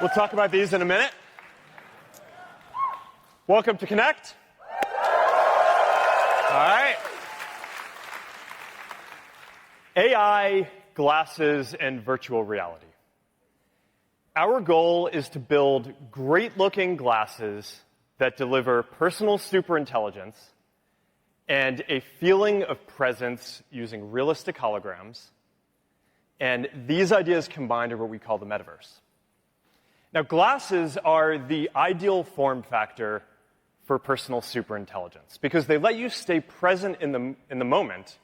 We'll talk about these in a minute. Welcome to Connect. All right. AI, glasses, and virtual reality. Our goal is to build great-looking glasses that deliver personal superintelligence and a feeling of presence using realistic holograms. And these ideas combined are what we call the metaverse. Now, glasses are the ideal form factor for personal superintelligence because they let you stay present in the moment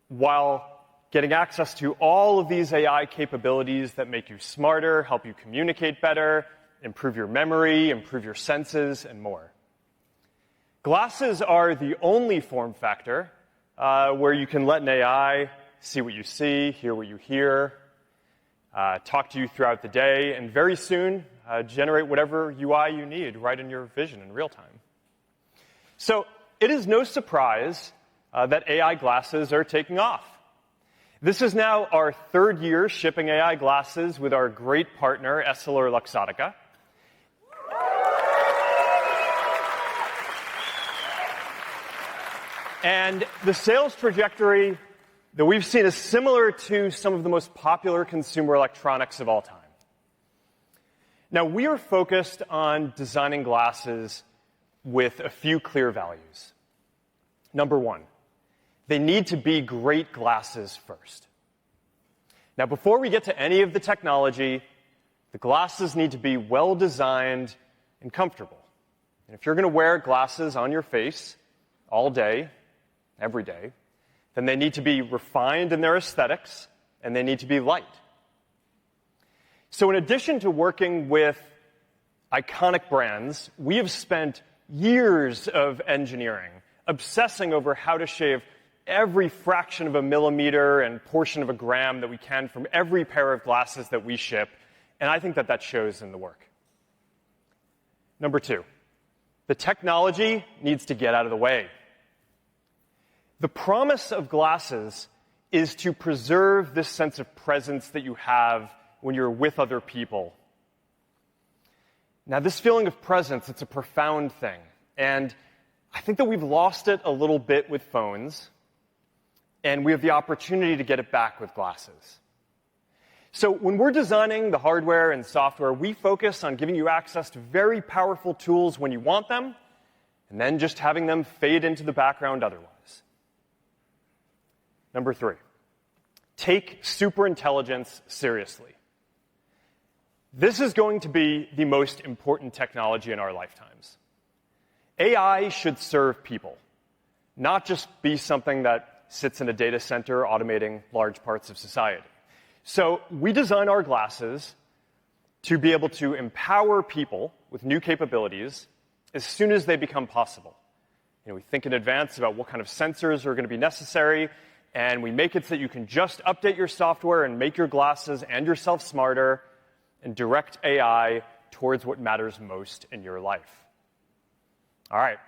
while getting access to all of these AI capabilities that make you smarter, help you communicate better, improve your memory, improve your senses, and more. Glasses are the only form factor where you can let an AI see what you see, hear what you hear, talk to you throughout the day, and very soon generate whatever UI you need right in your vision in real time. So it is no surprise that AI glasses are taking off. This is now our third year shipping AI glasses with our great partner, EssilorLuxottica. And the sales trajectory that we've seen is similar to some of the most popular consumer electronics of all time. Now, we are focused on designing glasses with a few clear values. Number one, they need to be great glasses first. Now, before we get to any of the technology, the glasses need to be well-designed and comfortable. And if you're going to wear glasses on your face all day, every day, then they need to be refined in their aesthetics, and they need to be light. So in addition to working with iconic brands, we have spent years of engineering, obsessing over how to shave every fraction of a millimeter and portion of a gram that we can from every pair of glasses that we ship, and I think that that shows in the work. Number two, the technology needs to get out of the way. The promise of glasses is to preserve this sense of presence that you have when you're with other people. Now, this feeling of presence, it's a profound thing, and I think that we've lost it a little bit with phones, and we have the opportunity to get it back with glasses. So when we're designing the hardware and software, we focus on giving you access to very powerful tools when you want them, and then just having them fade into the background otherwise. Number three, take superintelligence seriously. This is going to be the most important technology in our lifetimes. AI should serve people, not just be something that sits in a data center automating large parts of society. So we design our glasses to be able to empower people with new capabilities as soon as they become possible. We think in advance about what kind of sensors are going to be necessary, and we make it so that you can just update your software and make your glasses and yourself smarter and direct AI towards what matters most in your life. All right.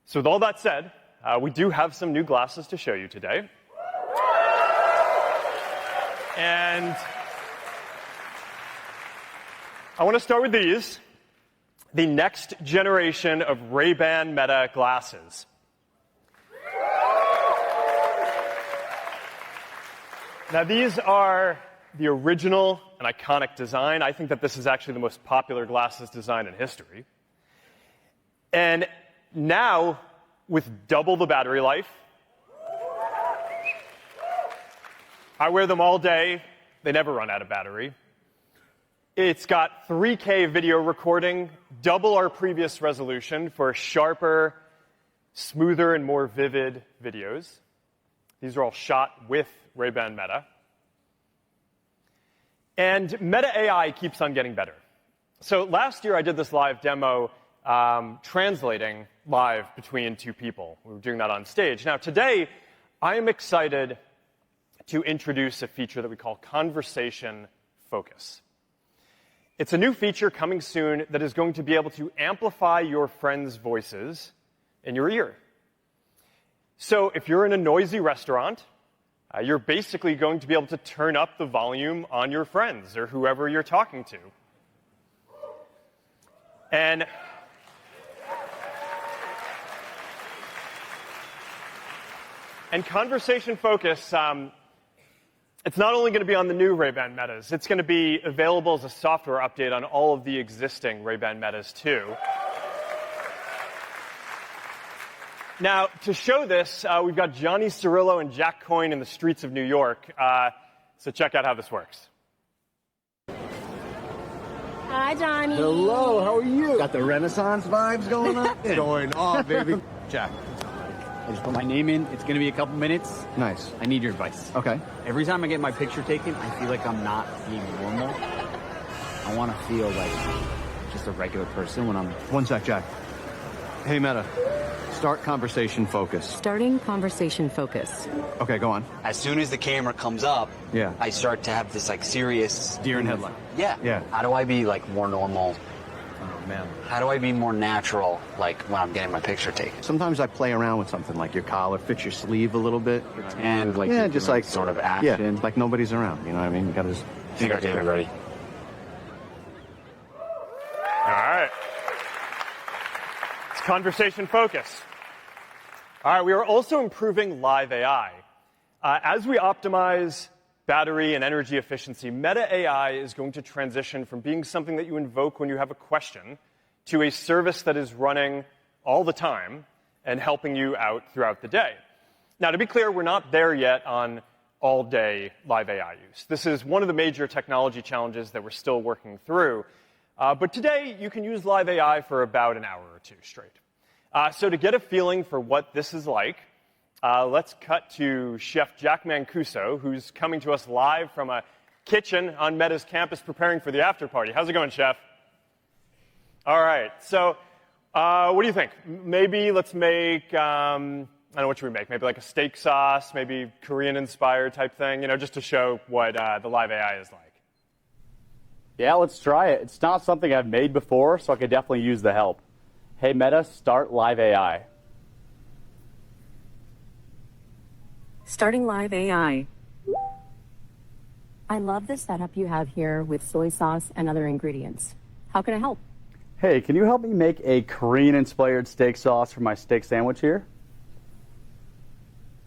So with all that said, we do have some new glasses to show you today. And I want to start with these, the next generation of Ray-Ban Meta glasses. Now, these are the original and iconic design. I think that this is actually the most popular glasses design in history. And now, with double the battery life, I wear them all day. They never run out of battery. It's got 3K video recording, double our previous resolution for sharper, smoother, and more vivid videos. These are all shot with Ray-Ban Meta. And Meta AI keeps on getting better. So last year I did this live demo translating live between two people. We were doing that on stage. Now today I am excited to introduce a feature that we call Conversation Focus. It's a new feature coming soon that is going to be able to amplify your friends' voices in your ear. So if you're in a noisy restaurant, you're basically going to be able to turn up the volume on your friends or whoever you're talking to And conversation focus, it's not only going to be on the new Ray-Ban Metas, it's going to be available as a software update on all of the existing Ray-Ban Metas too. Now, to show this, we've got Johnny Cirillo and Jack Coyne in the streets of New York. So check out how this works. Hi, Johnny. Hello, how are you? Got the Renaissance vibes going on? Going on, baby. Jack. I just put my name in. It's going to be a couple minutes. Nice. I need your advice. Okay. Every time I get my picture taken, I feel like I'm not being normal. I want to feel like just a regular person when I'm... One sec, Jack. Hey, Meta. Start conversation focus. Starting conversation focus. Okay, go on. As soon as the camera comes up, Yeah. I start to have this like serious... Deer in headlight. Yeah. Yeah. How do I be like more normal? Oh, man. How do I be more natural like when I'm getting my picture taken? Sometimes I play around with something like your collar fits your sleeve a little bit. And like... Yeah, just like... sort of Yeah, action. like nobody's around, you know what I mean? You gotta just... I think I get it ready. All right. It's conversation focus. All right, we are also improving live AI. As we optimize battery and energy efficiency, Meta AI is going to transition from being something that you invoke when you have a question to a service that is running all the time and helping you out throughout the day. Now, to be clear, we're not there yet on all-day live AI use. This is one of the major technology challenges that we're still working through. But today, you can use live AI for about an hour or two straight. So to get a feeling for what this is like, let's cut to Chef Jack Mancuso, who's coming to us live from a kitchen on Meta's campus preparing for the after party. How's it going, Chef? All right. So what do you think? Maybe let's make, I don't know, what should we make? Maybe like a steak sauce, maybe Korean-inspired type thing, you know, just to show what the live AI is like. Yeah, let's try it. It's not something I've made before, so I could definitely use the help. Hey, Meta, start live AI. Starting live AI. I love the setup you have here with soy sauce and other ingredients. How can I help? Hey, can you help me make a Korean-inspired steak sauce for my steak sandwich here?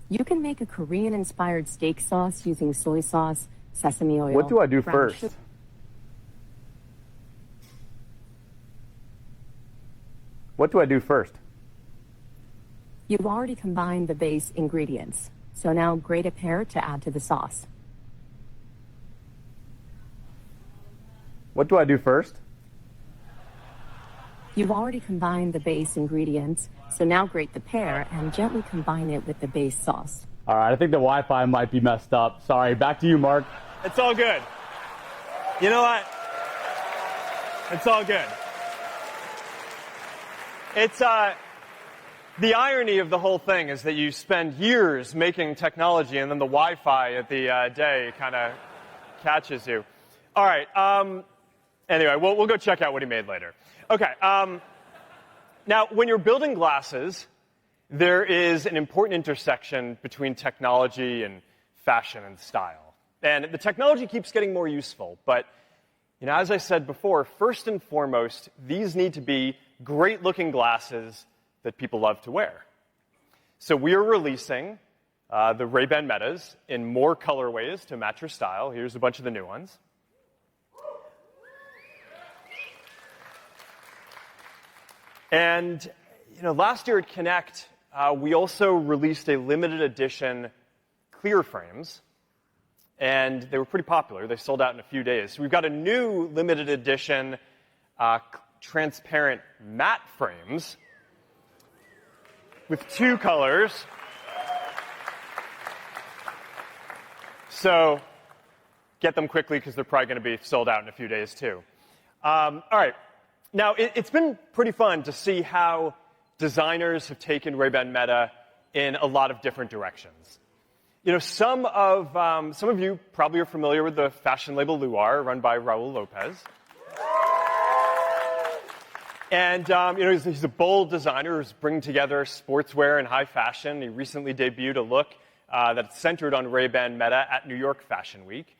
You can make a Korean-inspired steak sauce using soy sauce, sesame oil. What do I do brown first? sugar. What do I do first? You've already combined the base ingredients, so now grate a pear to add to the sauce. What do I do first? You've already combined the base ingredients, so now grate the pear and gently combine it with the base sauce. All right, I think the Wi-Fi might be messed up. Sorry, back to you, Mark. It's all good. You know what? It's all good. It's, the irony of the whole thing is that you spend years making technology and then the Wi-Fi at the day kind of catches you. All right. Anyway, we'll go check out what he made later. Okay. Now, when you're building glasses, there is an important intersection between technology and fashion and style. And the technology keeps getting more useful, but you know, as I said before, first and foremost, these need to be great-looking glasses that people love to wear. So we are releasing the Ray-Ban Metas in more colorways to match your style. Here's a bunch of the new ones. And you know, last year at Connect, we also released a limited edition clear frames. And they were pretty popular. They sold out in a few days. So we've got a new limited edition transparent matte frames with 2 colors. So get them quickly because they're probably going to be sold out in a few days too. All right. Now, it's been pretty fun to see how designers have taken Ray-Ban Meta in a lot of different directions. You know, some of you probably are familiar with the fashion label Luar, run by Raul Lopez. And, you know, he's a bold designer who's bringing together sportswear and high fashion. He recently debuted a look that's centered on Ray-Ban Meta at New York Fashion Week.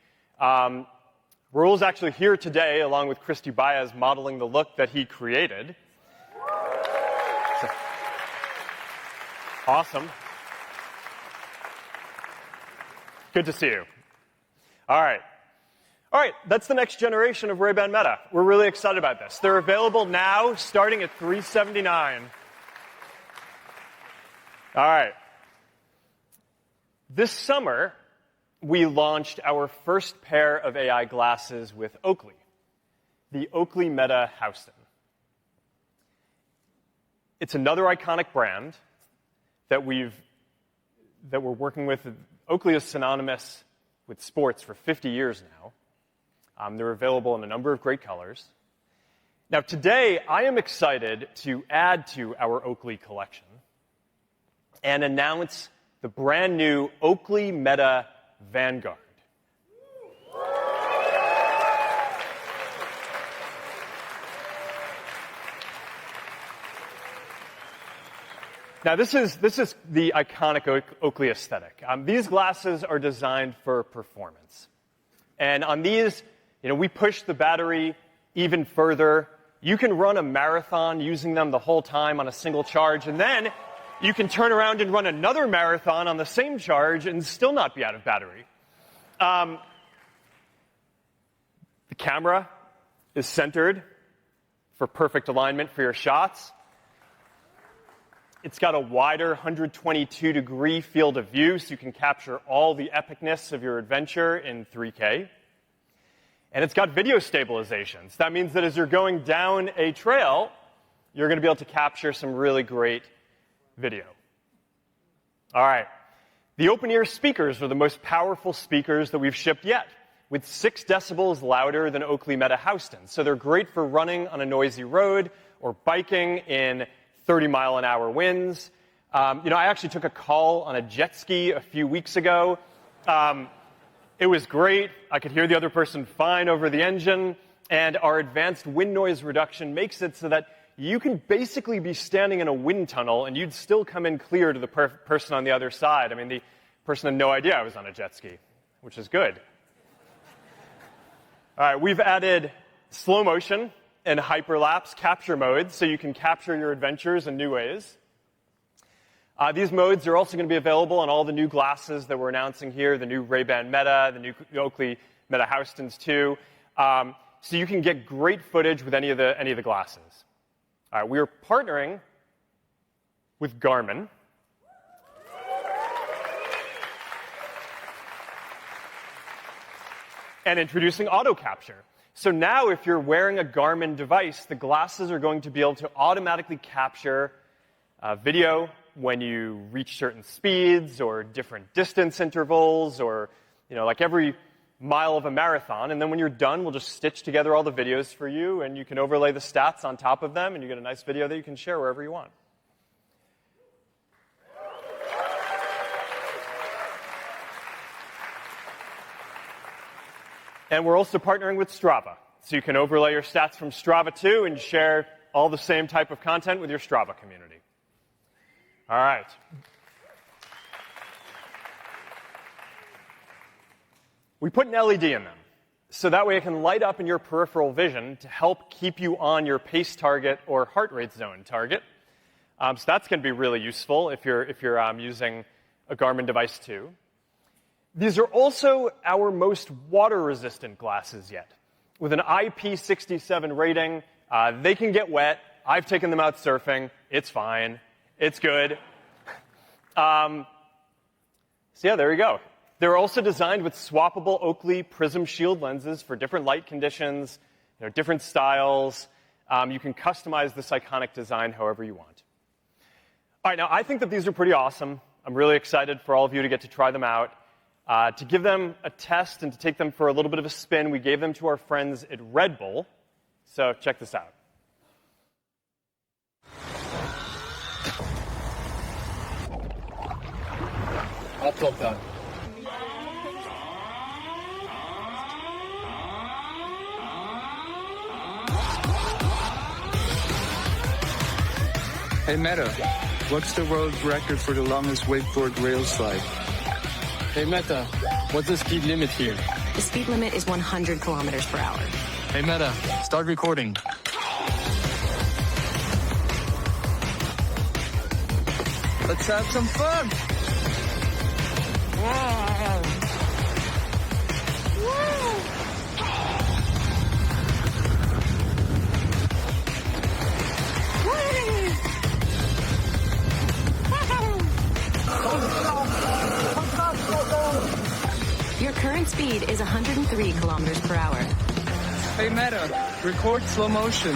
Raul's actually here today, along with Christy Baez, modeling the look that he created. So, awesome. Good to see you. All right. All right, that's the next generation of Ray-Ban Meta. We're really excited about this. They're available now, starting at $379. All right. This summer, we launched our first pair of AI glasses with Oakley, the Oakley Meta Houston. It's another iconic brand that we're working with. Oakley is synonymous with sports for 50 years now. They're available in a number of great colors. Now, today, I am excited to add to our Oakley collection and announce the brand new Oakley Meta Vanguard. Now, this is the iconic Oakley aesthetic. These glasses are designed for performance. And on these, we push the battery even further. You can run a marathon using them the whole time on a single charge, and then you can turn around and run another marathon on the same charge and still not be out of battery. The camera is centered for perfect alignment for your shots. It's got a wider 122-degree field of view, so you can capture all the epicness of your adventure in 3K. And it's got video stabilization. So that means that as you're going down a trail, you're going to be able to capture some really great video. All right. The open-ear speakers are the most powerful speakers that we've shipped yet, with 6 decibels louder than Oakley Meta Houston. So they're great for running on a noisy road or biking in 30-mile-an-hour winds. I actually took a call on a jet ski a few weeks ago. It was great. I could hear the other person fine over the engine. And our advanced wind noise reduction makes it so that you can basically be standing in a wind tunnel and you'd still come in clear to the person on the other side. I mean, the person had no idea I was on a jet ski, which is good. All right, we've added slow motion and hyperlapse capture modes so you can capture your adventures in new ways. These modes are also going to be available on all the new glasses that we're announcing here, the new Ray-Ban Meta, the new Oakley Meta Houstons too. So you can get great footage with any of the glasses. All right, we are partnering with Garmin. And introducing auto capture. So now if you're wearing a Garmin device, the glasses are going to be able to automatically capture video when you reach certain speeds or different distance intervals or, like every mile of a marathon. And then when you're done, we'll just stitch together all the videos for you, and you can overlay the stats on top of them, and you get a nice video that you can share wherever you want. And we're also partnering with Strava. So you can overlay your stats from Strava too and share all the same type of content with your Strava community. All right. We put an LED in them, so that way it can light up in your peripheral vision to help keep you on your pace target or heart rate zone target. So that's going to be really useful if you're using a Garmin device too. These are also our most water-resistant glasses yet. With an IP67 rating, they can get wet. I've taken them out surfing. It's fine. It's good. So yeah, there you go. They're also designed with swappable Oakley Prism Shield lenses for different light conditions, different styles. You can customize this iconic design however you want. All right, now I think that these are pretty awesome. I'm really excited for all of you to get to try them out. To give them a test and to take them for a little bit of a spin, we gave them to our friends at Red Bull. So check this out. All top down. Hey Meta, what's the world record for the longest wakeboard rail slide? Hey Meta, what's the speed limit here? The speed limit is 100 kilometers per hour. Hey, Meta, start recording. Let's have some fun. Wow. Your current speed is 103 kilometers per hour. Hey, Meta, record slow motion.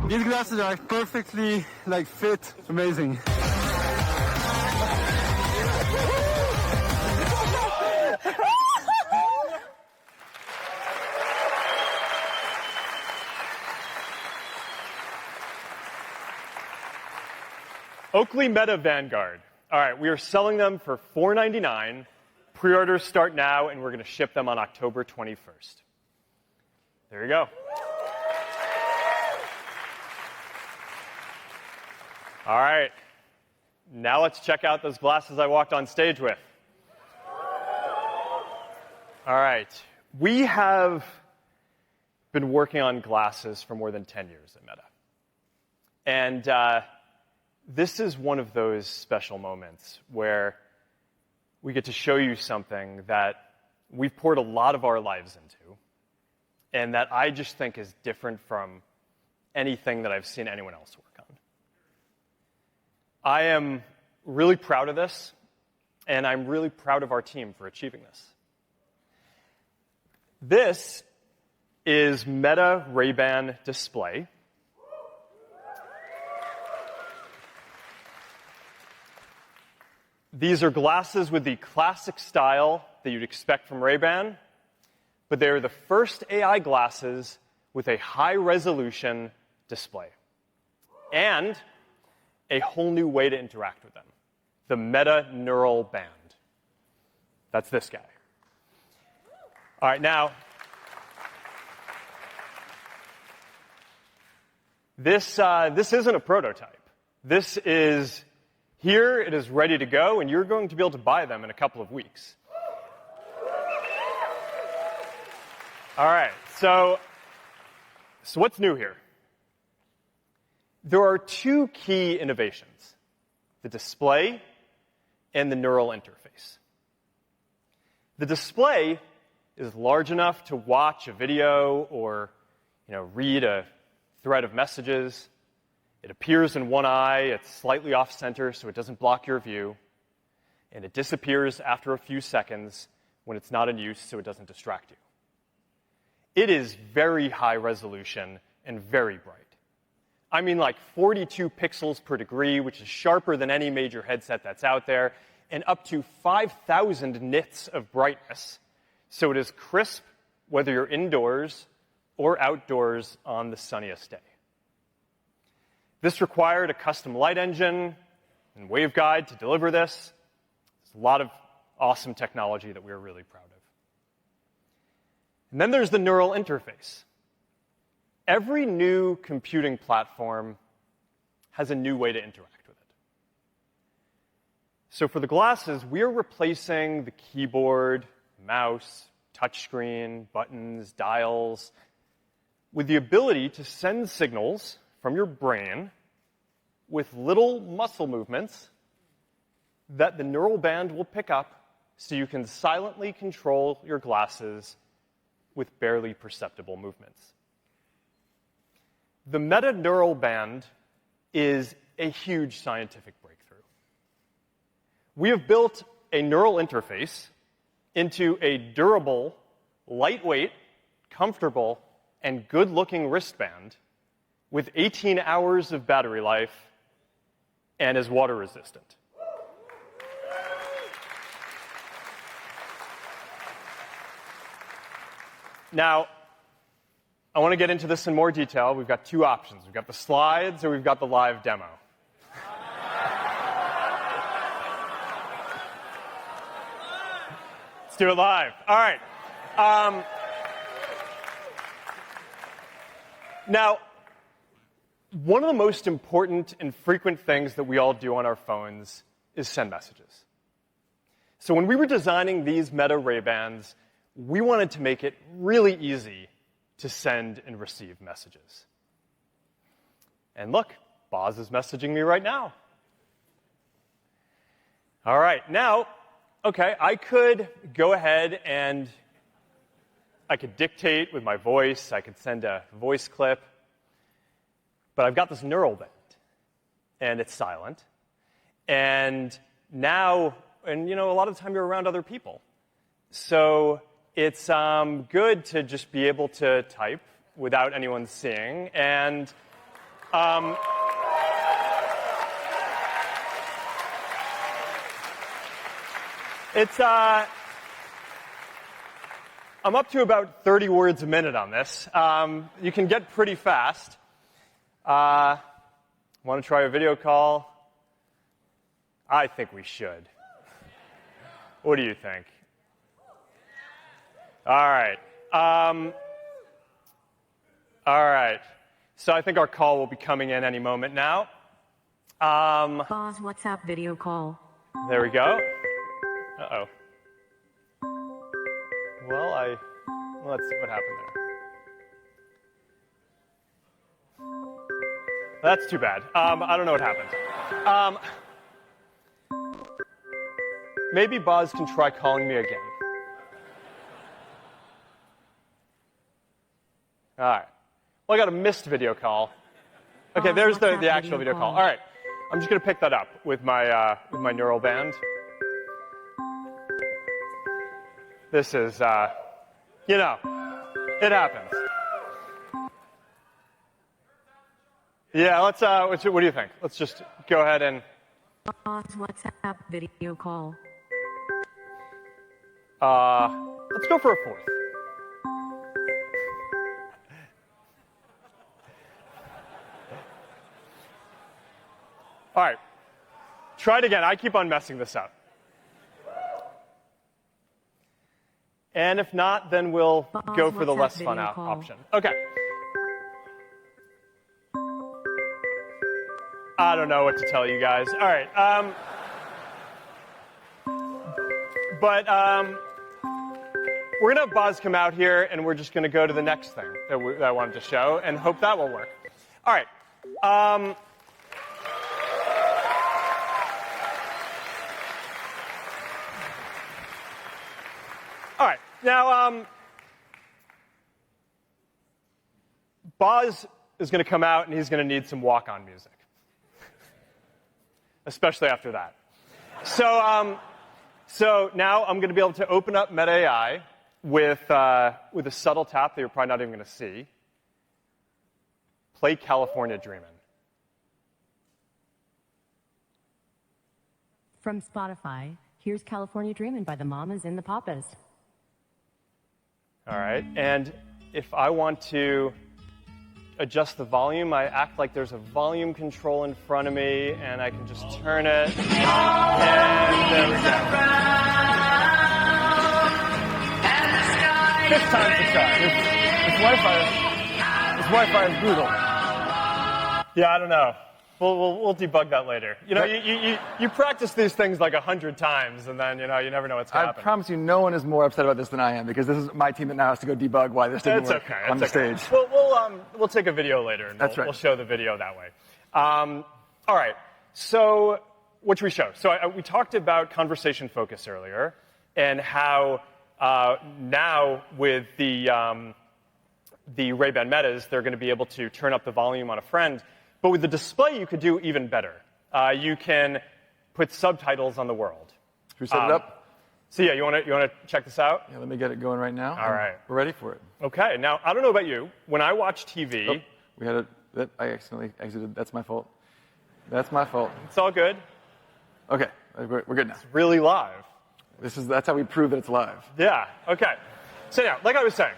These glasses are perfectly fit. Amazing. Oakley Meta Vanguard. All right, we are selling them for $4.99. Pre-orders start now, and we're going to ship them on October 21st. There you go. All right, now let's check out those glasses I walked on stage with. All right, we have been working on glasses for more than 10 years at Meta. And this is one of those special moments where we get to show you something that we've poured a lot of our lives into and that I just think is different from anything that I've seen anyone else work on. I am really proud of this, and I'm really proud of our team for achieving this. This is Meta Ray-Ban Display. These are glasses with the classic style that you'd expect from Ray-Ban, but they are the first AI glasses with a high-resolution display and a whole new way to interact with them, the Meta Neural Band. That's this guy. All right, now, this isn't a prototype. This is here, it is ready to go, and you're going to be able to buy them in a couple of weeks. All right, so what's new here? There are two key innovations, the display and the neural interface. The display is large enough to watch a video or read a thread of messages. It appears in one eye, it's slightly off-center so it doesn't block your view, and it disappears after a few seconds when it's not in use so it doesn't distract you. It is very high resolution and very bright. I mean 42 pixels per degree, which is sharper than any major headset that's out there, and up to 5,000 nits of brightness, so it is crisp whether you're indoors or outdoors on the sunniest day. This required a custom light engine and waveguide to deliver this. There's a lot of awesome technology that we're really proud of. And then there's the neural interface. Every new computing platform has a new way to interact with it. So for the glasses, we're replacing the keyboard, mouse, touchscreen, buttons, dials, with the ability to send signals from your brain with little muscle movements that the neural band will pick up so you can silently control your glasses with barely perceptible movements. The Meta Neural Band is a huge scientific breakthrough. We have built a neural interface into a durable, lightweight, comfortable, and good-looking wristband with 18 hours of battery life and is water resistant. Now, I want to get into this in more detail. We've got two options. We've got the slides or we've got the live demo. Let's do it live. All right. Now, one of the most important and frequent things that we all do on our phones is send messages. So when we were designing these Meta Ray-Bans, we wanted to make it really easy to send and receive messages. And look, Boz is messaging me right now. All right, now, okay, I could go ahead and I could dictate with my voice, I could send a voice clip, but I've got this neural band, and it's silent. And now, and you know, a lot of the time you're around other people. So it's good to just be able to type without anyone seeing. And it's I'm up to about 30 words a minute on this. You can get pretty fast. Want to try a video call? I think we should. What do you think? All right. All right. So I think our call will be coming in any moment now. Boz, WhatsApp video call. There we go. Uh-oh. Well, let's see what happened there. That's too bad. I don't know what happened. Maybe Boz can try calling me again. All right. Well, I got a missed video call. Okay, there's the actual video call. All right. I'm just going to pick that up with my neural band. This is, you know, it happens. Yeah, let's, what do you think? Let's just go ahead and... WhatsApp video call. Let's go for a fourth. All right. Try it again. I keep on messing this up. And if not, then we'll go for the less fun option. Okay. I don't know what to tell you guys. All right. We're going to have Boz come out here, and we're just going to go to the next thing that I wanted to show and hope that will work. All right. All right. Now, Boz is going to come out, and he's going to need some walk-on music, especially after that. So now I'm going to be able to open up Meta AI with a subtle tap that you're probably not even going to see. Play California Dreamin'. From Spotify, here's California Dreamin' by the Mamas and the Papas. All right, and if I want to adjust the volume, I act like there's a volume control in front of me, and I can just turn it, and there we go. This time's the charm. This Wi-Fi is brutal. Yeah, I don't know. We'll debug that later. You know, you practice these things like 100 times, and then, you know, you never know what's going to happen. I promise you no one is more upset about this than I am, because this is my team that now has to go debug why this didn't work on the stage. We'll take a video later, and we'll show the video that way. All right. So what should we show? So we talked about conversation focus earlier, and how now with the Ray-Ban Metas, they're going to be able to turn up the volume on a friend. But with the display, you could do even better. You can put subtitles on the world. Should we set it up? So yeah, you want to check this out? Yeah, let me get it going right now. All right. We're ready for it. Okay. Now, I don't know about you. When I watch TV... Oh, I accidentally exited. That's my fault. That's my fault. It's all good. Okay. We're good now. It's really live. That's how we prove that it's live. Yeah. Okay. So now, like I was saying...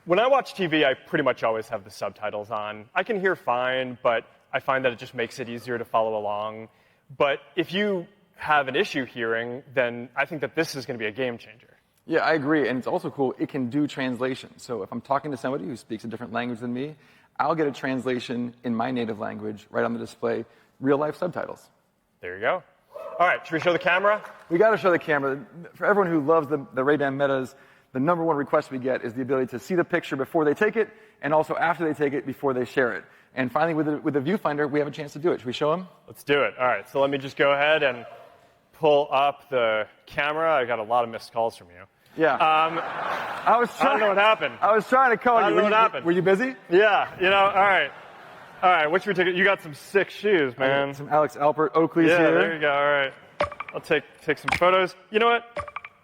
when I watch TV, I pretty much always have the subtitles on. I can hear fine, but I find that it just makes it easier to follow along. But if you have an issue hearing, then I think that this is going to be a game changer. Yeah, I agree. And it's also cool, it can do translation. So if I'm talking to somebody who speaks a different language than me, I'll get a translation in my native language right on the display, real-life subtitles. There you go. All right, should we show the camera? We got to show the camera. For everyone who loves the Ray-Ban Metas, the number one request we get is the ability to see the picture before they take it, and also after they take it, before they share it. And finally, with the viewfinder, we have a chance to do it. Should we show them? Let's do it. All right, so let me just go ahead and pull up the camera. I got a lot of missed calls from you. Yeah. I don't know what happened. I was trying to call you. I don't know what happened. Were you busy? Yeah, all right. All right, what's your ticket? You got some sick shoes, man. Some Alex Alpert Oakley's yeah, here. There you go. All right. I'll take some photos. You know what?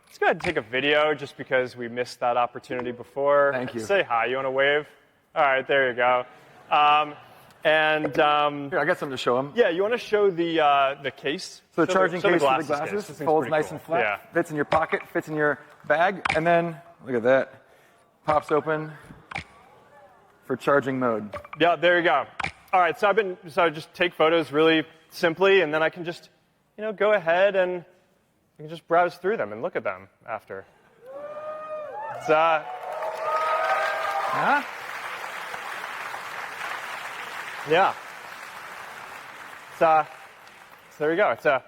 Let's go ahead and take a video just because we missed that opportunity before. Thank you. Say hi. You want to wave? All right, there you go. Here, I got something to show them. Yeah, you want to show the case? So the charging case for the glasses case. folds nice cool. and flat, Yeah. fits in your pocket, fits in your bag, and then, look at that, pops open for charging mode. Yeah, there you go. All right, so I just take photos really simply, and then I can just, go ahead and I can just browse through them and look at them after. It's Huh? Yeah. So there you go. It's a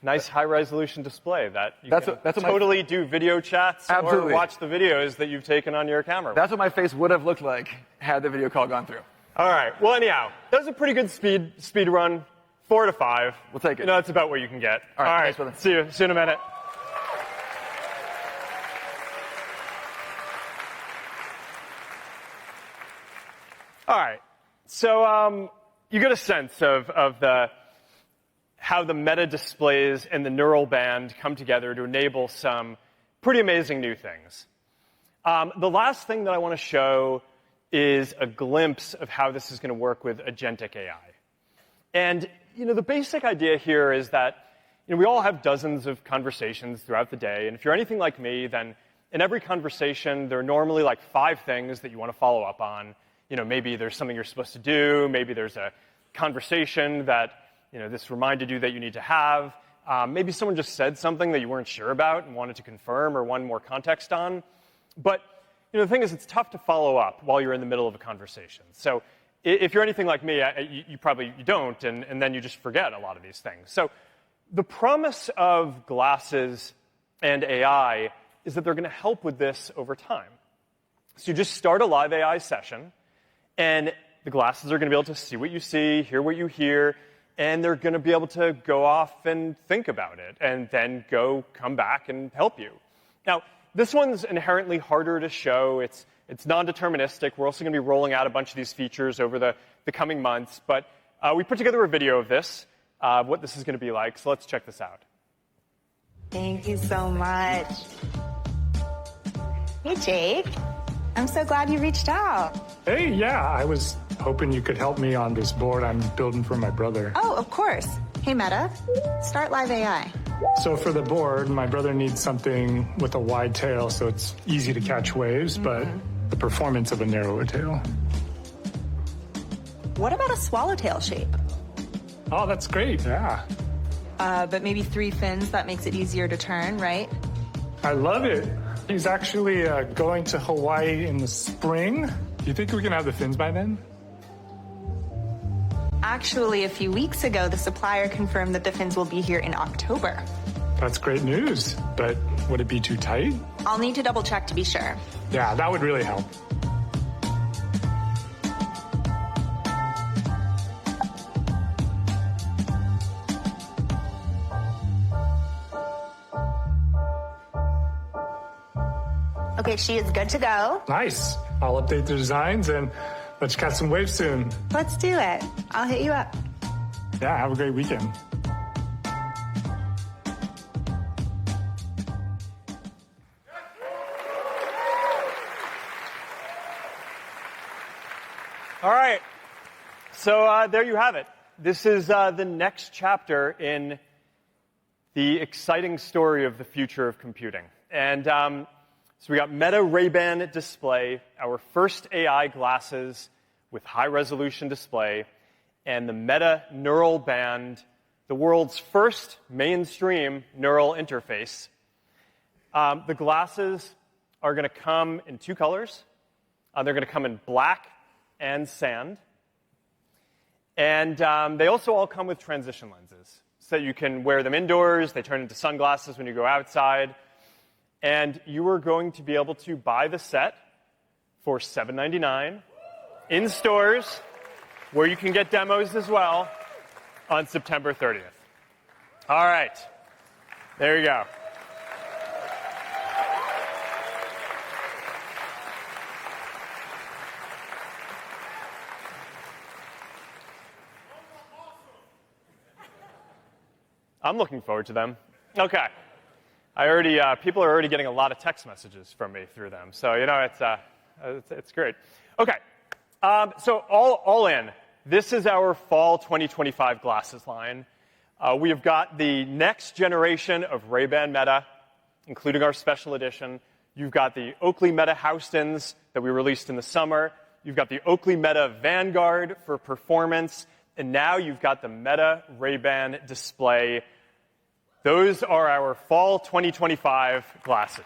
nice high-resolution display that you can totally do video chats Absolutely. or watch the videos that you've taken on your camera. That's what my face would have looked like had the video call gone through. All right. Well, anyhow, that was a pretty good speed run. 4 to 5. We'll take it. That's about what you can get. All right. Thanks, brother. See you in a minute. All right. So you get a sense of how the Meta displays and the neural band come together to enable some pretty amazing new things. The last thing that I want to show is a glimpse of how this is going to work with agentic AI. And, the basic idea here is that, we all have dozens of conversations throughout the day. And if you're anything like me, then in every conversation, there are normally like 5 things that you want to follow up on. Maybe there's something you're supposed to do. Maybe there's a conversation that, this reminded you that you need to have. Maybe someone just said something that you weren't sure about and wanted to confirm or wanted more context on. But, the thing is, it's tough to follow up while you're in the middle of a conversation. So if you're anything like me, you probably don't, and then you just forget a lot of these things. So the promise of glasses and AI is that they're going to help with this over time. So you just start a live AI session, and the glasses are going to be able to see what you see, hear what you hear, and they're going to be able to go off and think about it, and then come back and help you. Now, this one's inherently harder to show. It's non-deterministic. We're also going to be rolling out a bunch of these features over the coming months. But we put together a video of this, what this is going to be like. So let's check this out. Thank you so much. Hey, Jake. I'm so glad you reached out. Hey, yeah, I was hoping you could help me on this board I'm building for my brother. Oh, of course. Hey, Meta, start live AI. So for the board, my brother needs something with a wide tail so it's easy to catch waves, but the performance of a narrower tail. What about a swallowtail shape? Oh, that's great, yeah. But maybe 3 fins, that makes it easier to turn, right? I love it. He's actually going to Hawaii in the spring. Do you think we can have the fins by then? Actually, a few weeks ago, the supplier confirmed that the fins will be here in October. That's great news, but would it be too tight? I'll need to double check to be sure. Yeah, that would really help. Okay, she is good to go. Nice. I'll update the designs and let's catch some waves soon. Let's do it. I'll hit you up. Yeah, have a great weekend. All right. So there you have it. This is the next chapter in the exciting story of the future of computing. And so we got Meta Ray-Ban display, our first AI glasses with high-resolution display, and the Meta neural band the world's first mainstream neural interface. The glasses are going to come in two colors. They're going to come in black and sand. And they also all come with transition lenses, so that you can wear them indoors. They turn into sunglasses when you go outside. And you are going to be able to buy the set for $7.99 in stores, where you can get demos as well, on September 30th. All right. There you go. I'm looking forward to them. Okay. People are already getting a lot of text messages from me through them. So, it's great. Okay. So all in, this is our fall 2025 glasses line. We have got the next generation of Ray-Ban Meta, including our special edition. You've got the Oakley Meta Houstons that we released in the summer. You've got the Oakley Meta Vanguard for performance. And now you've got the Meta Ray-Ban Display. Those are our fall 2025 glasses.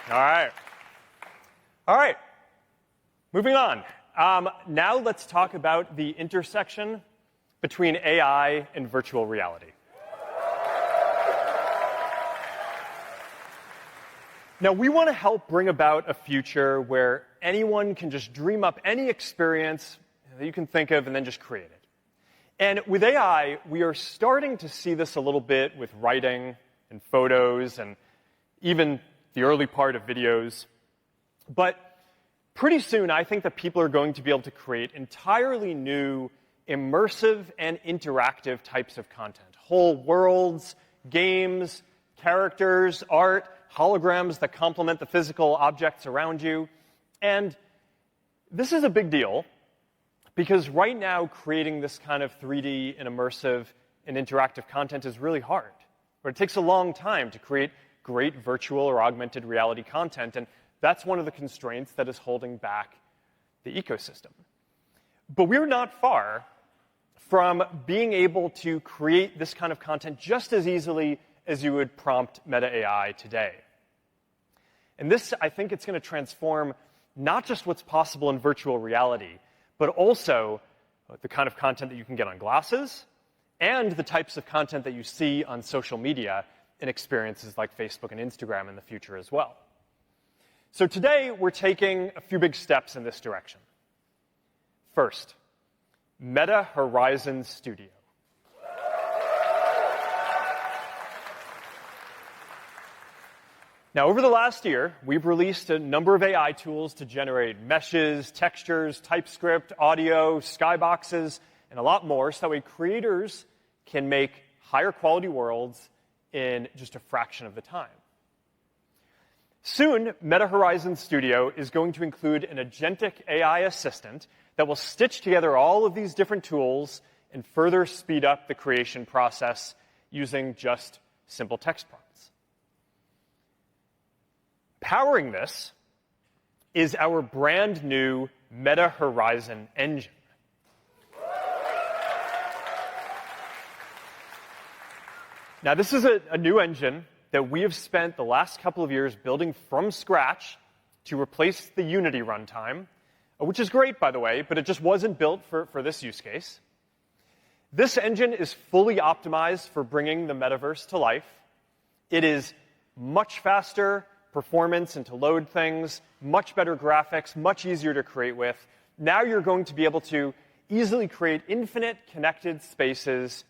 All right. Moving on. Now let's talk about the intersection between AI and virtual reality. Now, we want to help bring about a future where anyone can just dream up any experience that you can think of and then just create it. And with AI, we are starting to see this a little bit with writing and photos and even the early part of videos. But pretty soon, I think that people are going to be able to create entirely new, immersive and interactive types of content. Whole worlds, games, characters, art, holograms that complement the physical objects around you. And this is a big deal because right now creating this kind of 3D and immersive and interactive content is really hard. But it takes a long time to create great virtual or augmented reality content, and that's one of the constraints that is holding back the ecosystem. But we're not far from being able to create this kind of content just as easily as you would prompt Meta AI today. And this, I think, it's going to transform not just what's possible in virtual reality, but also the kind of content that you can get on glasses and the types of content that you see on social media in experiences like Facebook and Instagram in the future as well. So today, we're taking a few big steps in this direction. First, Meta Horizon Studio. Now, over the last year, we've released a number of AI tools to generate meshes, textures, TypeScript, audio, skyboxes, and a lot more, so that way creators can make higher quality worlds in just a fraction of the time. Soon, Meta Horizon Studio is going to include an agentic AI assistant that will stitch together all of these different tools and further speed up the creation process using just simple text prompts. Powering this is our brand new Meta Horizon engine. Now, this is a new engine that we have spent the last couple of years building from scratch to replace the Unity runtime, which is great, by the way, but it just wasn't built for this use case. This engine is fully optimized for bringing the metaverse to life. It is much faster performance and to load things, much better graphics, much easier to create with. Now you're going to be able to easily create infinite connected spaces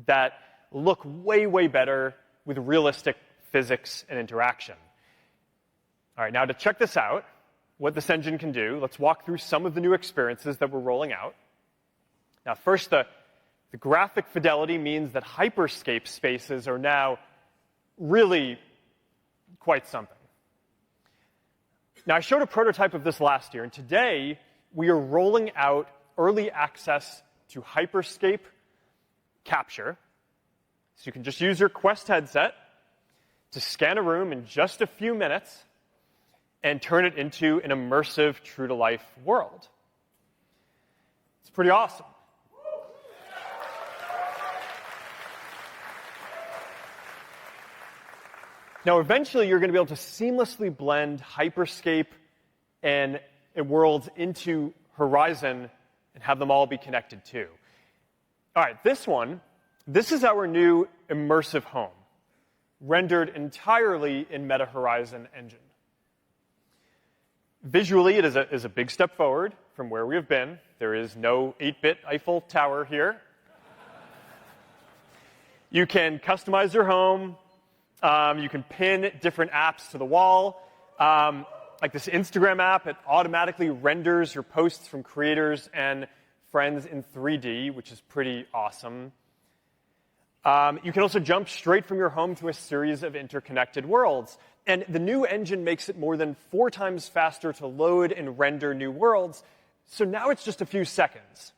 that look way, way better with realistic physics and interaction. All right, now to check this out, what this engine can do, let's walk through some of the new experiences that we're rolling out. Now, first, the graphic fidelity means that hyperscape spaces are now really quite something. Now, I showed a prototype of this last year, and today we are rolling out early access to hyperscape capture. So you can just use your Quest headset to scan a room in just a few minutes and turn it into an immersive, true-to-life world. It's pretty awesome. Now, eventually, you're going to be able to seamlessly blend Hyperscape and worlds into Horizon and have them all be connected too. All right, this is our new immersive home, rendered entirely in Meta Horizon engine. Visually, it is a big step forward from where we have been. There is no 8-bit Eiffel Tower here. You can customize your home. You can pin different apps to the wall. Like this Instagram app, it automatically renders your posts from creators and friends in 3D, which is pretty awesome. You can also jump straight from your home to a series of interconnected worlds. And the new engine makes it more than 4 times faster to load and render new worlds. So now it's just a few seconds,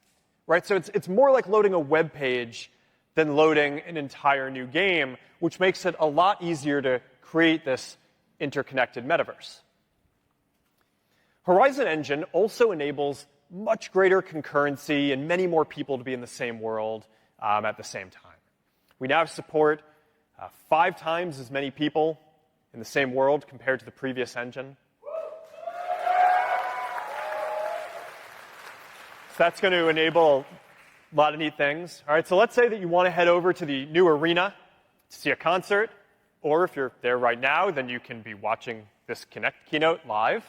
right? So it's more like loading a web page than loading an entire new game, which makes it a lot easier to create this interconnected metaverse. Horizon Engine also enables much greater concurrency and many more people to be in the same world at the same time. We now support 5 times as many people in the same world compared to the previous engine. So that's going to enable a lot of neat things. All right, so let's say that you want to head over to the new arena to see a concert, or if you're there right now, then you can be watching this Connect keynote live.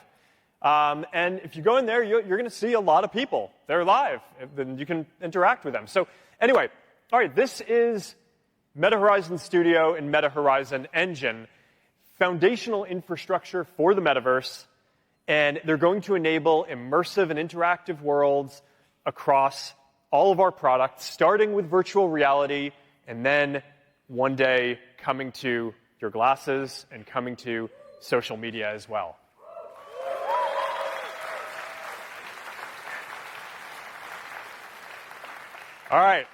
And if you go in there, you're going to see a lot of people. They're live. Then you can interact with them. So anyway, all right, this is Meta Horizon Studio and Meta Horizon Engine, foundational infrastructure for the metaverse, and they're going to enable immersive and interactive worlds across all of our products, starting with virtual reality, and then one day coming to your glasses and coming to social media as well. All right.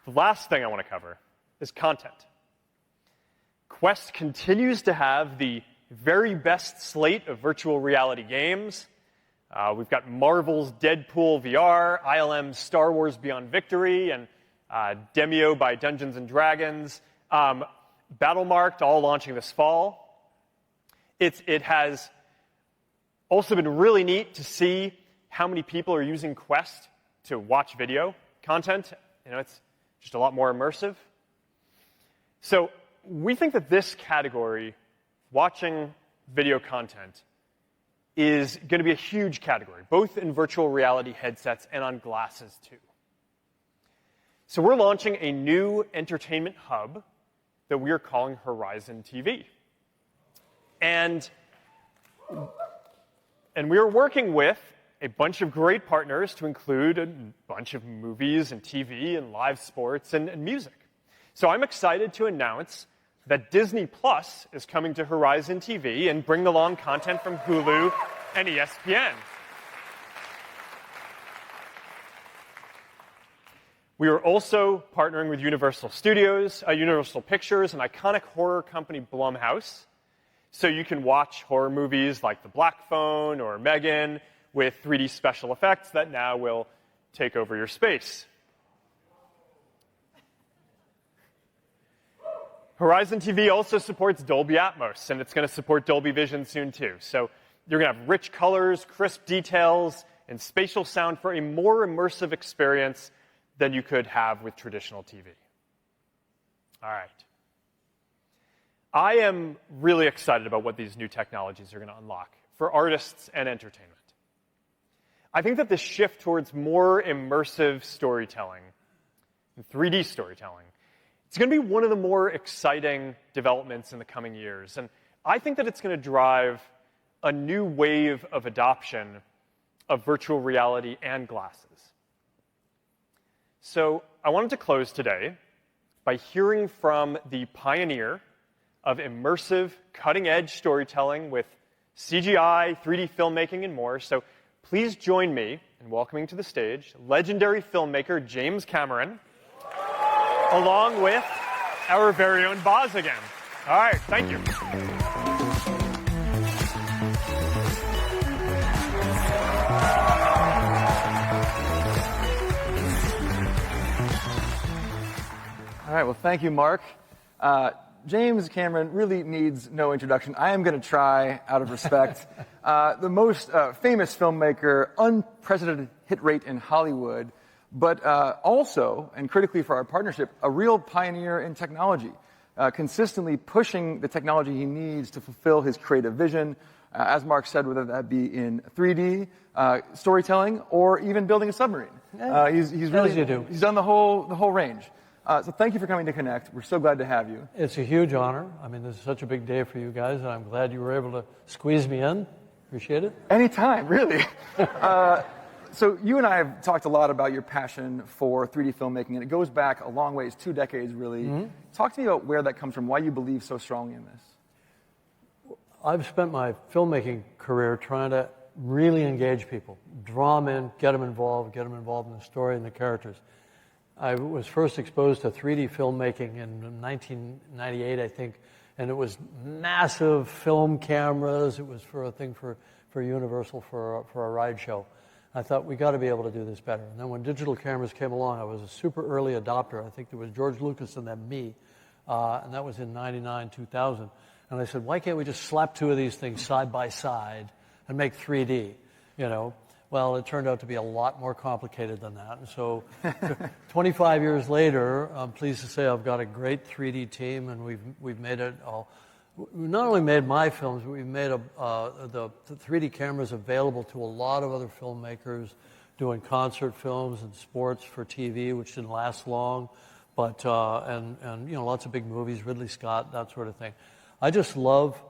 The last thing I want to cover is content. Quest continues to have the very best slate of virtual reality games. We've got Marvel's Deadpool VR, ILM's Star Wars Beyond Victory, and Demio by Dungeons & Dragons, Battlemarked, all launching this fall. It has also been really neat to see how many people are using Quest to watch video content. You know, it's just a lot more immersive. So we think that this category, watching video content, is going to be a huge category, both in virtual reality headsets and on glasses, too. So we're launching a new entertainment hub that we are calling Horizon TV. And we are working with a bunch of great partners to include a bunch of movies and TV and live sports and music. So I'm excited to announce that Disney Plus is coming to Horizon TV and bring along content from Hulu and ESPN. We are also partnering with Universal Pictures, an iconic horror company, Blumhouse. So you can watch horror movies like The Black Phone or Megan with 3D special effects that now will take over your space. Horizon TV also supports Dolby Atmos, and it's going to support Dolby Vision soon, too. So you're going to have rich colors, crisp details, and spatial sound for a more immersive experience than you could have with traditional TV. All right. I am really excited about what these new technologies are going to unlock for artists and entertainment. I think that this shift towards more immersive storytelling and 3D storytelling, it's going to be one of the more exciting developments in the coming years. And I think that it's going to drive a new wave of adoption of virtual reality and glasses. So I wanted to close today by hearing from the pioneer of immersive, cutting-edge storytelling with CGI, 3D filmmaking, and more. So please join me in welcoming to the stage legendary filmmaker James Cameron, along with our very own Boz again. All right, thank you. right, well, thank you, Mark. James Cameron really needs no introduction. I am going to try, out of respect. The most famous filmmaker, unprecedented hit rate in Hollywood, but also, and critically for our partnership, a real pioneer in technology, consistently pushing the technology he needs to fulfill his creative vision, as Mark said, whether that be in 3D, storytelling, or even building a submarine. He's done the whole range. So thank you for coming to Connect. We're so glad to have you. It's a huge honor. I mean, this is such a big day for you guys, and I'm glad you were able to squeeze me in. Appreciate it. Anytime, really. So you and I have talked a lot about your passion for 3D filmmaking, and it goes back a long ways, 2 decades, really. Mm-hmm. Talk to me about where that comes from, why you believe so strongly in this. I've spent my filmmaking career trying to really engage people, draw them in, get them involved in the story and the characters. I was first exposed to 3D filmmaking in 1998, I think, and it was massive film cameras. It was for a thing for Universal for a ride show. I thought, we got to be able to do this better. And then when digital cameras came along, I was a super early adopter. I think there was George Lucas and then me, and that was in 99, 2000. And I said, why can't we just slap 2 of these things side by side and make 3D, you know? Well, it turned out to be a lot more complicated than that. And so 25 years later, I'm pleased to say I've got a great 3D team, and we've made it all. We not only made my films, but we've made the 3D cameras available to a lot of other filmmakers doing concert films and sports for TV, which didn't last long, but and you know, lots of big movies, Ridley Scott, that sort of thing. I just love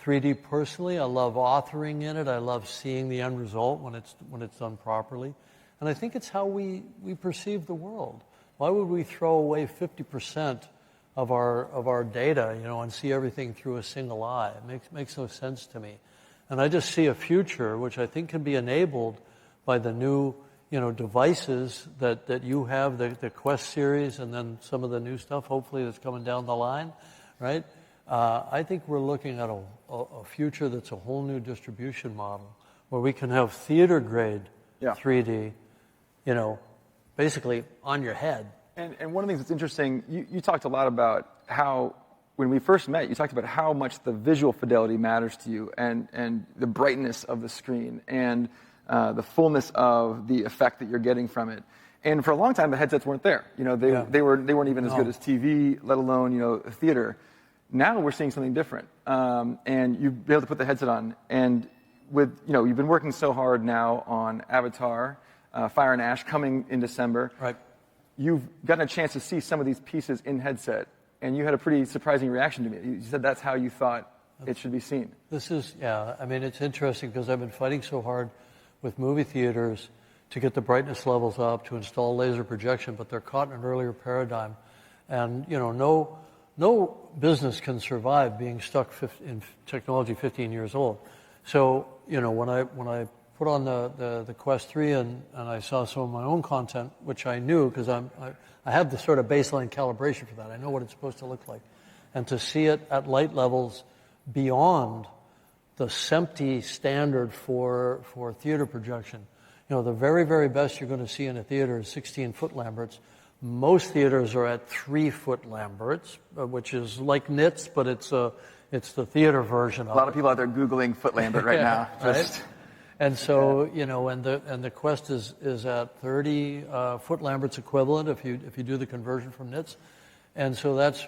3D personally. I love authoring in it. I love seeing the end result when it's done properly. And I think it's how we perceive the world. Why would we throw away 50% of our data, you know, and see everything through a single eye? It makes no sense to me. And I just see a future which I think can be enabled by the new, you know, devices that you have, the Quest series, and then some of the new stuff, hopefully, that's coming down the line, right? I think we're looking at a future that's a whole new distribution model where we can have theater-grade 3D, you know, basically on your head. And one of the things that's interesting, you talked a lot about how, when we first met, you talked about how much the visual fidelity matters to you and the brightness of the screen and the fullness of the effect that you're getting from it. And for a long time, the headsets weren't there. You know, they weren't even as good as TV, let alone, you know, theater. Now we're seeing something different, and you've been able to put the headset on. And with, you know, you've been working so hard now on Avatar, Fire and Ash coming in December. Right. You've gotten a chance to see some of these pieces in headset, and you had a pretty surprising reaction to me. You said that's how you thought it should be seen. This is, I mean, it's interesting because I've been fighting so hard with movie theaters to get the brightness levels up, to install laser projection, but they're caught in an earlier paradigm. And, you know, no business can survive being stuck in technology 15 years old. So, you know, when I put on the Quest 3 and I saw some of my own content, which I knew because I have the sort of baseline calibration for that. I know what it's supposed to look like. And to see it at light levels beyond the SEMPTE standard for theater projection. You know, the very, very best you're going to see in a theater is 16-foot Lamberts. Most theaters are at 3-foot Lamberts, which is like nits, but it's the theater version of it. A lot of people out there Googling foot Lambert right now. Right? And so, you know, and the Quest is at 30 foot Lamberts equivalent if you do the conversion from nits. And so that's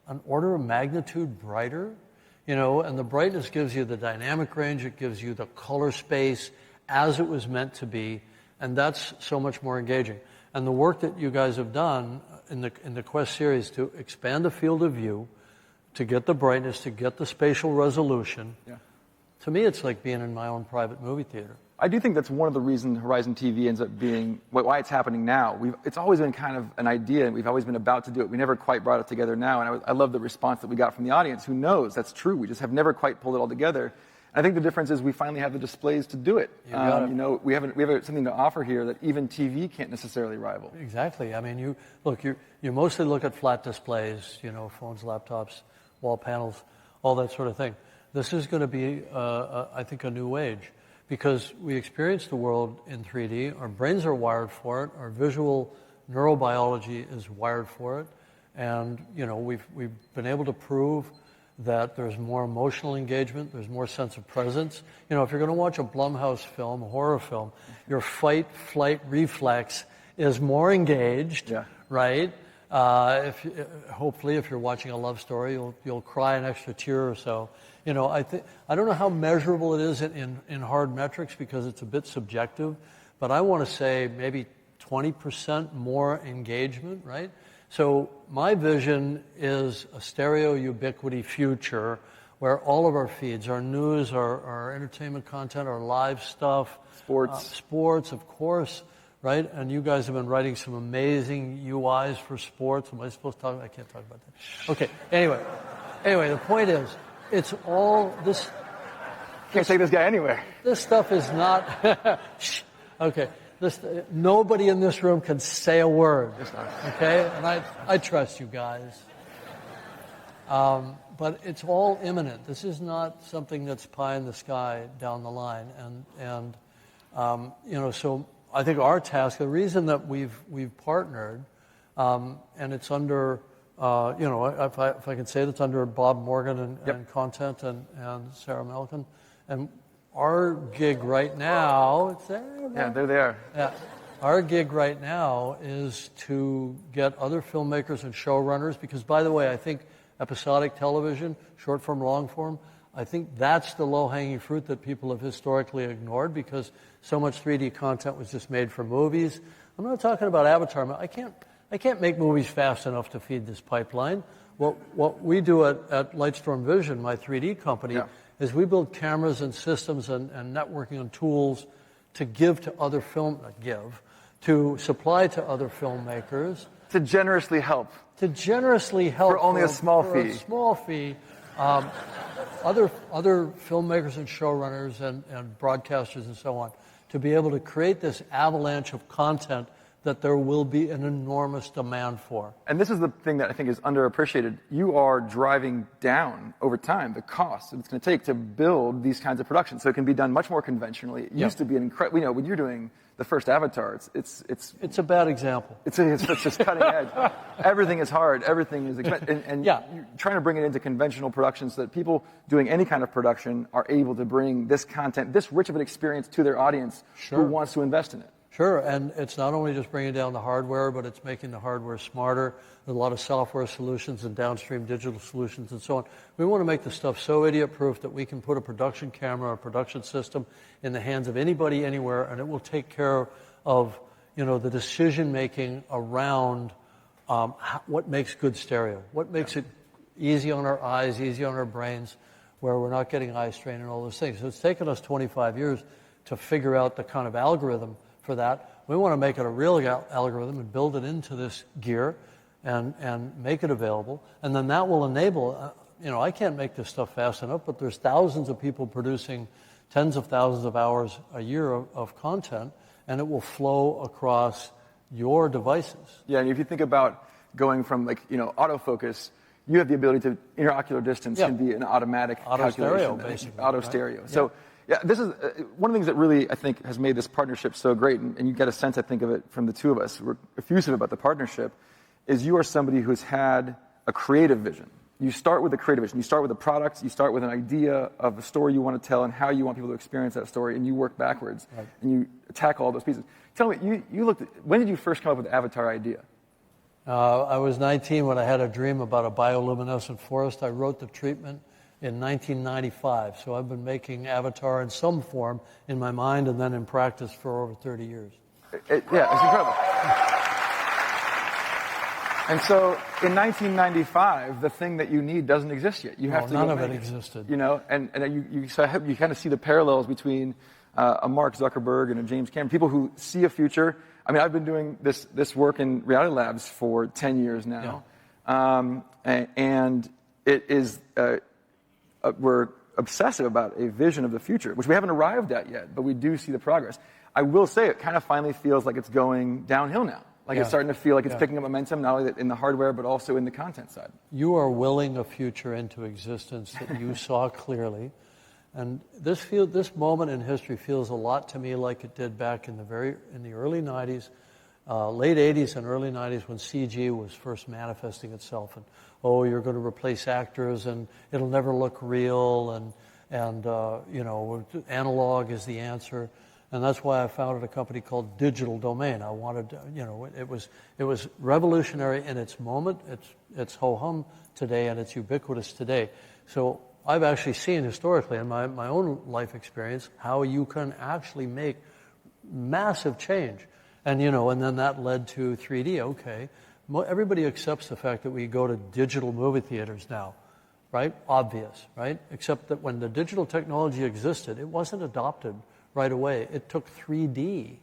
an order of magnitude brighter, you know, and the brightness gives you the dynamic range, it gives you the color space as it was meant to be, and that's so much more engaging. And the work that you guys have done in the Quest series to expand the field of view, to get the brightness, to get the spatial resolution, to me it's like being in my own private movie theater. I do think that's one of the reasons Horizon TV ends up being why it's happening now. It's always been kind of an idea, and we've always been about to do it. We never quite brought it together now, and I love the response that we got from the audience. Who knows? That's true. We just have never quite pulled it all together. I think the difference is we finally have the displays to do it. You know, we have something to offer here that even TV can't necessarily rival. Exactly. I mean, you mostly look at flat displays, you know, phones, laptops, wall panels, all that sort of thing. This is going to be, I think, a new age because we experience the world in 3D. Our brains are wired for it. Our visual neurobiology is wired for it. And we've been able to prove that there's more emotional engagement, there's more sense of presence. If you're going to watch a Blumhouse film, a horror film, your fight-flight reflex is more engaged, right? Hopefully, if you're watching a love story, you'll cry an extra tear or so. I don't know how measurable it is in hard metrics because it's a bit subjective, but I want to say maybe 20% more engagement, right? So my vision is a stereo ubiquity future where all of our feeds, our news, our entertainment content, our live stuff, sports, of course, right? And you guys have been writing some amazing UIs for sports. Am I supposed to talk? I can't talk about that. Okay. Anyway, the point is, it's all this. Can't take this guy anywhere. This stuff is not. Okay. Nobody in this room can say a word. Okay, and I trust you guys. But it's all imminent. This is not something that's pie in the sky down the line. And so I think our task, the reason that we've partnered, and it's under, if I can say it, it's under Bob Morgan and Content and Sarah Melkin, and our gig right now, it's there. Yeah, there they are. Yeah. Our gig right now is to get other filmmakers and showrunners, because, by the way, I think episodic television, short form, long form, I think that's the low-hanging fruit that people have historically ignored because so much 3D content was just made for movies. I'm not talking about Avatar. I can't make movies fast enough to feed this pipeline. What we do at Lightstorm Vision, my 3D company, is we build cameras and systems and networking and tools to give to other to supply to other filmmakers. To generously help. For only a small fee. A small fee. Other filmmakers and showrunners and broadcasters and so on, to be able to create this avalanche of content that there will be an enormous demand for. And this is the thing that I think is underappreciated. You are driving down, over time, the cost that it's going to take to build these kinds of productions. So it can be done much more conventionally. It used to be an incredible, when you're doing the first Avatar, it's a bad example. It's just cutting edge. Everything is hard. Everything is expensive. And you're trying to bring it into conventional productions so that people doing any kind of production are able to bring this content, this rich of an experience to their audience who wants to invest in it. Sure, and it's not only just bringing down the hardware, but it's making the hardware smarter. There's a lot of software solutions and downstream digital solutions and so on. We want to make the stuff so idiot-proof that we can put a production camera, a production system in the hands of anybody, anywhere, and it will take care of, the decision-making around what makes good stereo, what makes it easy on our eyes, easy on our brains, where we're not getting eye strain and all those things. So it's taken us 25 years to figure out the kind of algorithm for that. We want to make it a real algorithm and build it into this gear and make it available. And then that will enable, I can't make this stuff fast enough, but there's thousands of people producing tens of thousands of hours a year of content, and it will flow across your devices. Yeah, and if you think about going from autofocus, you have the ability to, interocular distance can be an automatic auto stereo, calculation. basically. Auto stereo. Right? So, yeah, this is one of the things that really, I think, has made this partnership so great, and you get a sense, I think, of it from the two of us. We're effusive about the partnership, is you are somebody who's had a creative vision. You start with a creative vision. You start with a product. You start with an idea of a story you want to tell and how you want people to experience that story, and you work backwards, and you attack all those pieces. Tell me, you looked at, when did you first come up with the Avatar idea? I was 19 when I had a dream about a bioluminescent forest. I wrote the treatment in 1995. So I've been making Avatar in some form in my mind and then in practice for over 30 years. It's incredible. And so in 1995, the thing that you need doesn't exist yet. You have to none of it existed. And you kind of see the parallels between a Mark Zuckerberg and a James Cameron, people who see a future. I mean, I've been doing this work in Reality Labs for 10 years now. And it is... we're obsessive about a vision of the future, which we haven't arrived at yet, but we do see the progress. I will say it kind of finally feels like it's going downhill now. Like it's starting to feel like it's picking up momentum, not only in the hardware, but also in the content side. You are willing a future into existence that you saw clearly. And this moment in history feels a lot to me like it did back in the early 90s late 80s and early 90s when CG was first manifesting itself, and you're going to replace actors and it'll never look real, and analog is the answer. And that's why I founded a company called Digital Domain. I wanted, it was revolutionary in its moment. It's ho-hum today, and it's ubiquitous today. So I've actually seen historically in my own life experience how you can actually make massive change. And, and then that led to 3D. Okay. Everybody accepts the fact that we go to digital movie theaters now, right? Obvious, right? Except that when the digital technology existed, it wasn't adopted right away. It took 3D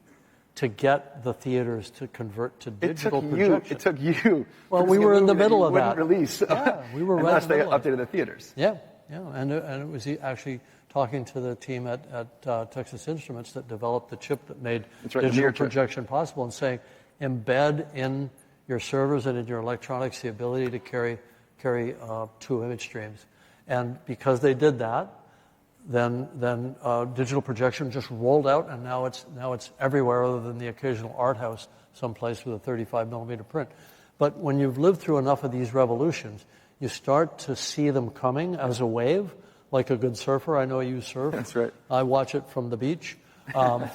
to get the theaters to convert to digital projection. It took you. Well, we were in the middle of that. Release. Yeah, we were right in the middle. Unless they updated the theaters. Yeah, and it was actually talking to the team at Texas Instruments that developed the chip that made digital projection possible, and saying, embed in your servers and in your electronics the ability to carry 2 image streams. And because they did that, then digital projection just rolled out, and now it's everywhere other than the occasional art house someplace with a 35 millimeter print. But when you've lived through enough of these revolutions, you start to see them coming as a wave, like a good surfer. I know you surf. That's right. I watch it from the beach. You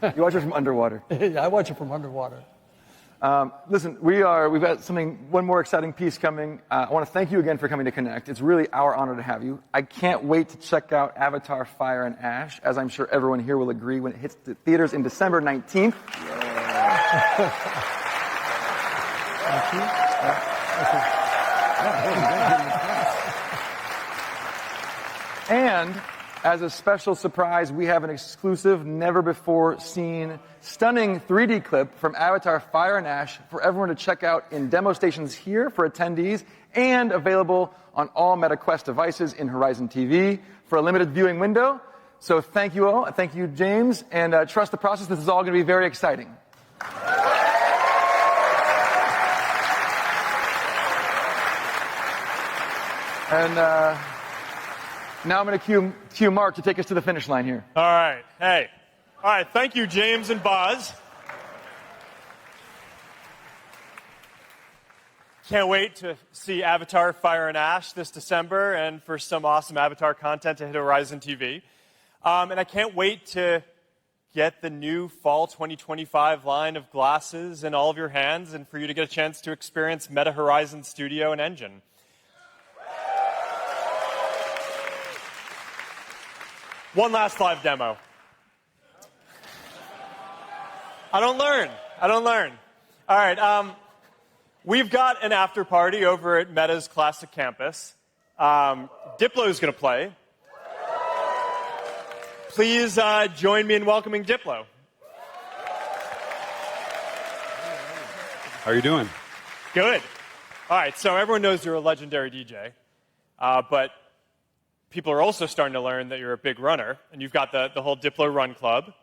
watch it from underwater. I watch it from underwater. Listen, we've got one more exciting piece coming. I want to thank you again for coming to Connect. It's really our honor to have you. I can't wait to check out Avatar: Fire and Ash, as I'm sure everyone here will agree, when it hits the theaters in December 19th. And as a special surprise, we have an exclusive, never-before-seen, stunning 3D clip from Avatar: Fire and Ash for everyone to check out in demo stations here for attendees, and available on all Meta Quest devices in Horizon TV for a limited viewing window. So thank you all. Thank you, James. And trust the process. This is all going to be very exciting. And now I'm going to cue Mark to take us to the finish line here. All right. Hey. All right. Thank you, James and Buzz. Can't wait to see Avatar: Fire and Ash this December, and for some awesome Avatar content to hit Horizon TV. And I can't wait to get the new fall 2025 line of glasses in all of your hands, and for you to get a chance to experience Meta Horizon Studio and Engine. One last live demo. I don't learn. All right. We've got an after party over at Meta's Classic Campus. Diplo is going to play. Please join me in welcoming Diplo. How are you doing? Good. All right. So everyone knows you're a legendary DJ, but people are also starting to learn that you're a big runner, and you've got the whole Diplo Run Club.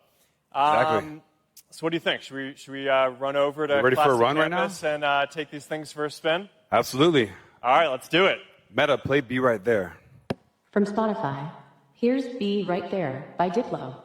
Exactly. So what do you think? Should we run over to ready for a run Campus right now? And take these things for a spin? Absolutely. All right, let's do it. Meta, play Be Right There. From Spotify, here's Be Right There by Diplo.